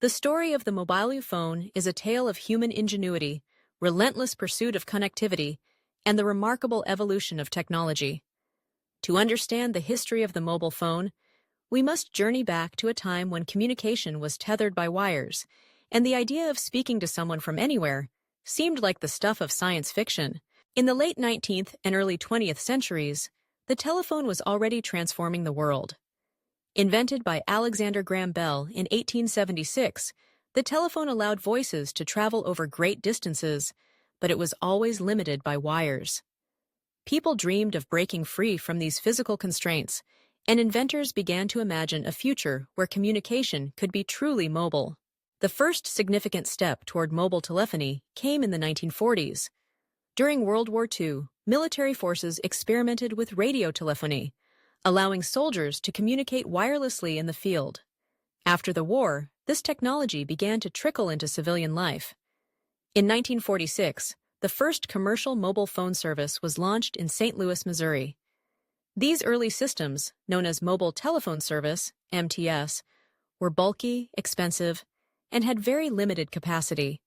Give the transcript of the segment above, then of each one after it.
The story of the mobile phone is a tale of human ingenuity, relentless pursuit of connectivity, and the remarkable evolution of technology. To understand the history of the mobile phone, we must journey back to a time when communication was tethered by wires, and the idea of speaking to someone from anywhere seemed like the stuff of science fiction. In the late 19th and early 20th centuries, the telephone was already transforming the world. Invented by Alexander Graham Bell in 1876, the telephone allowed voices to travel over great distances, but it was always limited by wires. People dreamed of breaking free from these physical constraints, and inventors began to imagine a future where communication could be truly mobile. The first significant step toward mobile telephony came in the 1940s. During World War II, military forces experimented with radio telephony, allowing soldiers to communicate wirelessly in the field. After the war, this technology began to trickle into civilian life. In 1946, the first commercial mobile phone service was launched in St. Louis, Missouri. These early systems, known as Mobile Telephone Service, MTS, were bulky, expensive, and had very limited capacity.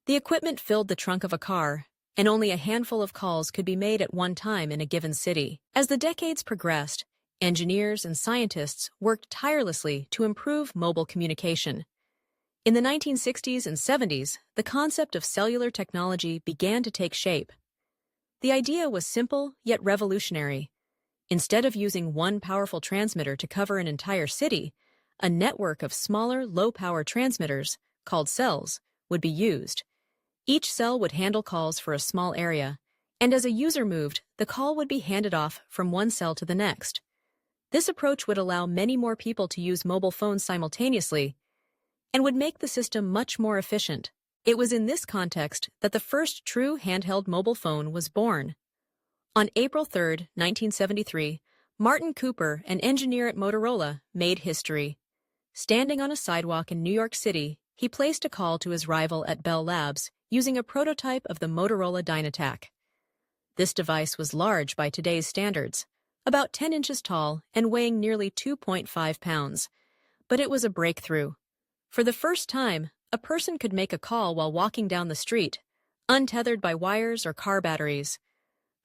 The equipment filled the trunk of a car, and only a handful of calls could be made at one time in a given city. As the decades progressed, engineers and scientists worked tirelessly to improve mobile communication. In the 1960s and 70s, the concept of cellular technology began to take shape. The idea was simple yet revolutionary. Instead of using one powerful transmitter to cover an entire city, a network of smaller, low-power transmitters, called cells, would be used. Each cell would handle calls for a small area, and as a user moved, the call would be handed off from one cell to the next. This approach would allow many more people to use mobile phones simultaneously and would make the system much more efficient. It was in this context that the first true handheld mobile phone was born. On April 3, 1973, Martin Cooper, an engineer at Motorola, made history. Standing on a sidewalk in New York City, he placed a call to his rival at Bell Labs using a prototype of the Motorola Dynatac. This device was large by today's standards, about 10 inches tall and weighing nearly 2.5 pounds. But it was a breakthrough. For the first time, a person could make a call while walking down the street, untethered by wires or car batteries.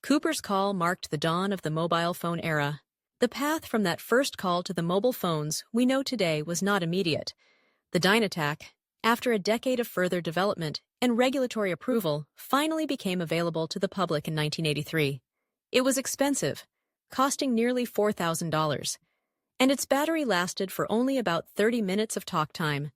Cooper's call marked the dawn of the mobile phone era. The path from that first call to the mobile phones we know today was not immediate. The Dynatac, after a decade of further development and regulatory approval, finally became available to the public in 1983. It was expensive, costing nearly $4,000, and its battery lasted for only about 30 minutes of talk time.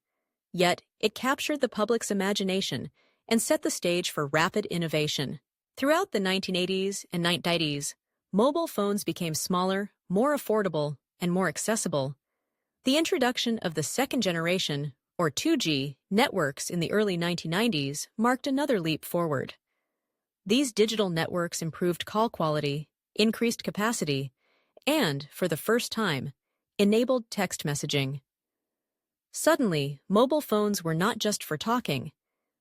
Yet, it captured the public's imagination and set the stage for rapid innovation. Throughout the 1980s and 1990s, mobile phones became smaller, more affordable, and more accessible. The introduction of the second generation, or 2G, networks in the early 1990s marked another leap forward. These digital networks improved call quality, increased capacity, and, for the first time, enabled text messaging. Suddenly, mobile phones were not just for talking.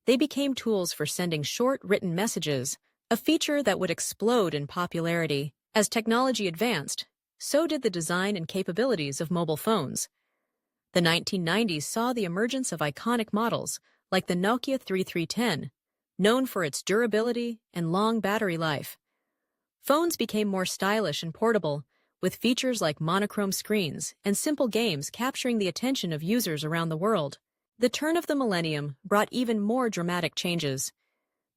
They became tools for sending short written messages, a feature that would explode in popularity. As technology advanced, so did the design and capabilities of mobile phones. The 1990s saw the emergence of iconic models like the Nokia 3310, known for its durability and long battery life. Phones became more stylish and portable, with features like monochrome screens and simple games capturing the attention of users around the world. The turn of the millennium brought even more dramatic changes.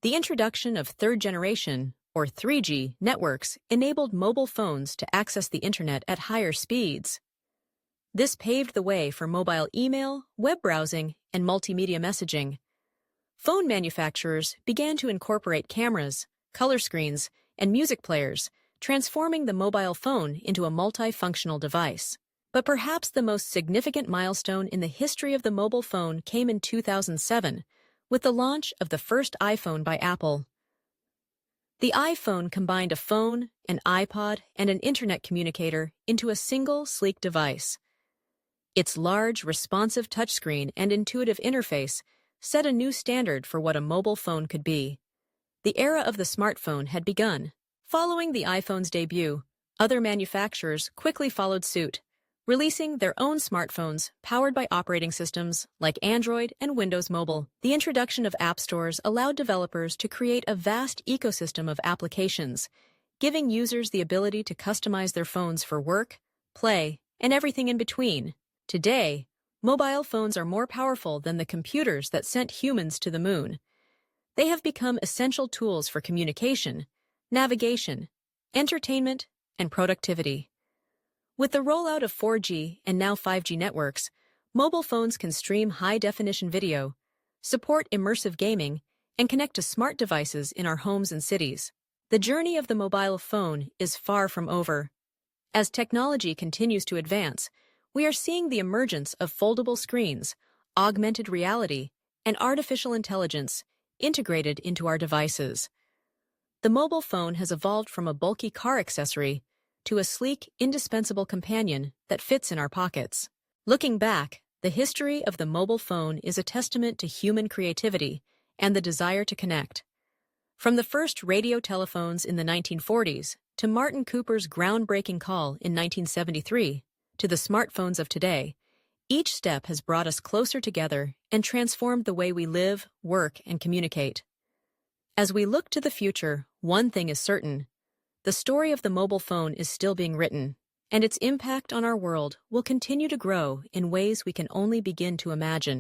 The introduction of third-generation, or 3G, networks enabled mobile phones to access the internet at higher speeds. This paved the way for mobile email, web browsing, and multimedia messaging. Phone manufacturers began to incorporate cameras, color screens, and music players, transforming the mobile phone into a multifunctional device. But perhaps the most significant milestone in the history of the mobile phone came in 2007, with the launch of the first iPhone by Apple. The iPhone combined a phone, an iPod, and an internet communicator into a single, sleek device. Its large, responsive touchscreen and intuitive interface set a new standard for what a mobile phone could be. The era of the smartphone had begun. Following the iPhone's debut, other manufacturers quickly followed suit, releasing their own smartphones powered by operating systems like Android and Windows Mobile. The introduction of app stores allowed developers to create a vast ecosystem of applications, giving users the ability to customize their phones for work, play, and everything in between. Today, mobile phones are more powerful than the computers that sent humans to the moon. They have become essential tools for communication, navigation, entertainment, and productivity. With the rollout of 4G and now 5G networks, mobile phones can stream high-definition video, support immersive gaming, and connect to smart devices in our homes and cities. The journey of the mobile phone is far from over. As technology continues to advance, we are seeing the emergence of foldable screens, augmented reality, and artificial intelligence integrated into our devices. The mobile phone has evolved from a bulky car accessory to a sleek, indispensable companion that fits in our pockets. Looking back, the history of the mobile phone is a testament to human creativity and the desire to connect. From the first radio telephones in the 1940s to Martin Cooper's groundbreaking call in 1973 to the smartphones of today, each step has brought us closer together and transformed the way we live, work, and communicate. As we look to the future, one thing is certain: the story of the mobile phone is still being written, and its impact on our world will continue to grow in ways we can only begin to imagine.